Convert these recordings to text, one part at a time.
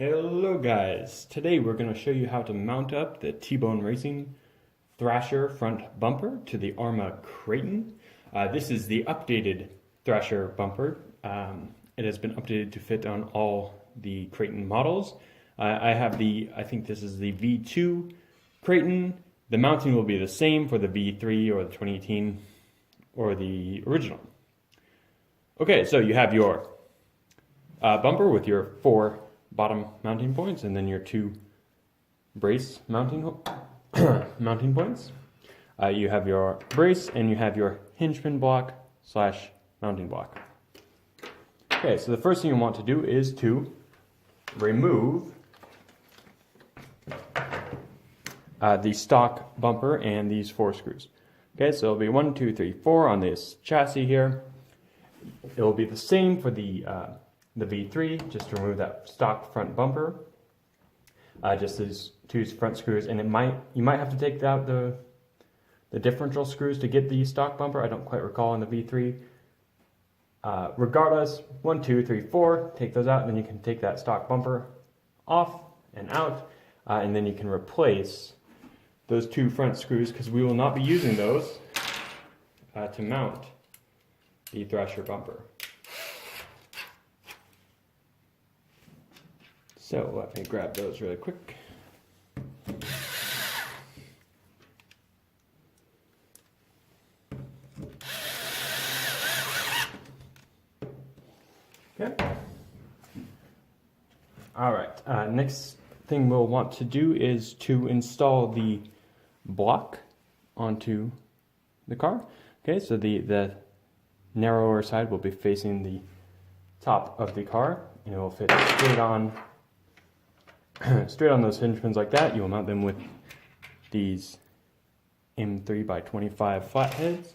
Hello guys, today we're going to show you how to mount up the T-Bone Racing Thrasher front bumper to the Arrma Kraton. This is the updated Thrasher bumper. It has been updated to fit on all the Kraton models. I think this is the V2 Kraton. The mounting will be the same for the V3 or the 2018 or the original. Okay, so you have your bumper with your 4 bottom mounting points and then your 2 brace mounting points. You have your brace and you have your hinge pin block / mounting block. Okay, so the first thing you want to do is to remove the stock bumper and these 4 screws. Okay, so it'll be 1, 2, 3, 4 on this chassis here. It will be the same for the V3, just to remove that stock front bumper. Just these 2 front screws, and you might have to take out the differential screws to get the stock bumper. I don't quite recall in the V3. Regardless, 1, 2, 3, 4, take those out, and then you can take that stock bumper off and out, and then you can replace those 2 front screws, because we will not be using those to mount the Thrasher bumper. So let me grab those really quick. Okay. All right. Next thing we'll want to do is to install the block onto the car. Okay, so the narrower side will be facing the top of the car, and it will fit straight on those hinge pins like that. You will mount them with these M3x25 flatheads.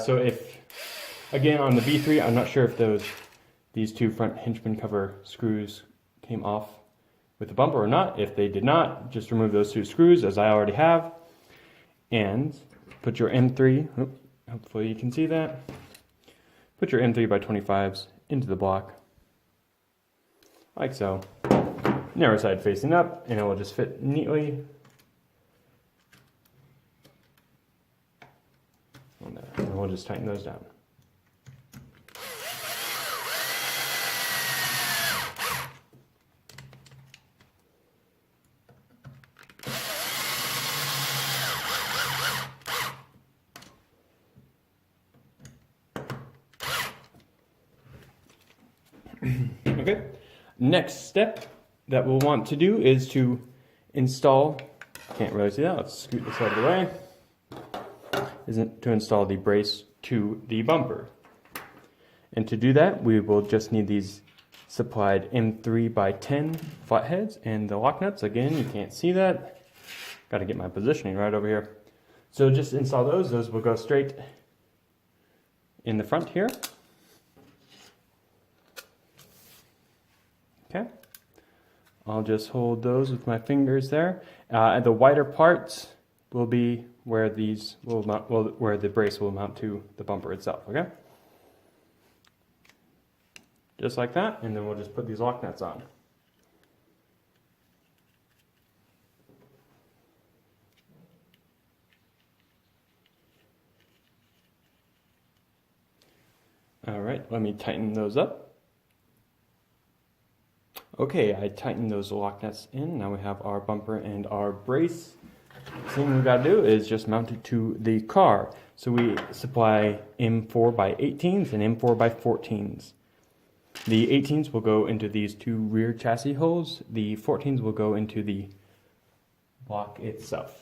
So if, again, on the V3, I'm not sure if these 2 front hinge pin cover screws came off with the bumper or not. If they did not, just remove those 2 screws, as I already have, and put your M3, hopefully you can see that, put your M3x25s into the block, like so. Narrow side facing up, and it will just fit neatly on there. And we'll just tighten those down. Okay. Next step that we'll want to do is to install, can't really see that, let's scoot this out of the way, isn't to install the brace to the bumper. And to do that, we will just need these supplied M3x10 flatheads and the lock nuts. Again, you can't see that. Got to get my positioning right over here. So just install those. Those will go straight in the front here. Okay, I'll just hold those with my fingers there. The wider parts will be where these will mount, where the brace will mount to the bumper itself. Okay, just like that, and then we'll just put these lock nuts on. All right, let me tighten those up. Okay, I tightened those lock nuts in. Now we have our bumper and our brace. The thing we've got to do is just mount it to the car. So we supply M4x18s and M4x14s. The 18s will go into these 2 rear chassis holes. The 14s will go into the block itself.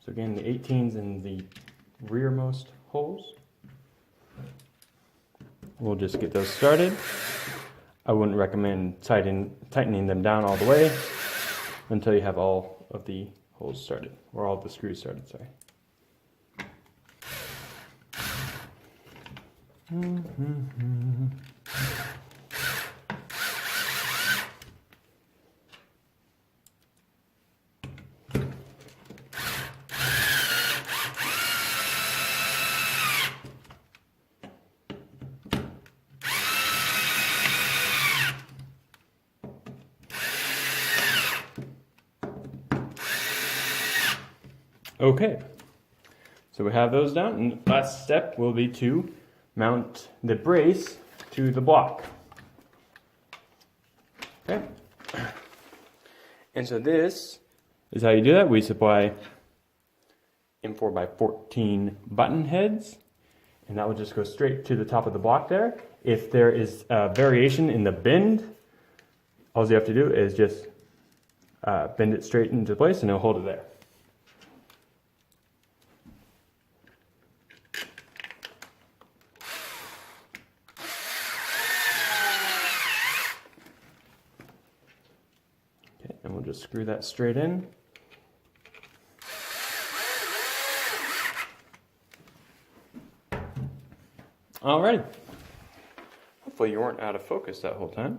So again, the 18s in the rearmost holes. We'll just get those started. I wouldn't recommend tightening them down all the way until you have all of the holes started, or all the screws started, sorry. Okay, so we have those down, and the last step will be to mount the brace to the block. Okay, and so this is how you do that. We supply M4x14 button heads, and that will just go straight to the top of the block there. If there is a variation in the bend, all you have to do is just bend it straight into place and it'll hold it there. Okay, and we'll just screw that straight in. Alrighty. Hopefully you weren't out of focus that whole time.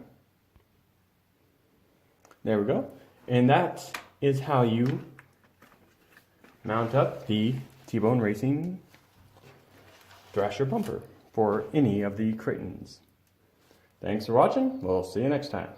There we go. And that is how you mount up the T-Bone Racing Thrasher bumper for any of the Kratons. Thanks for watching. We'll see you next time.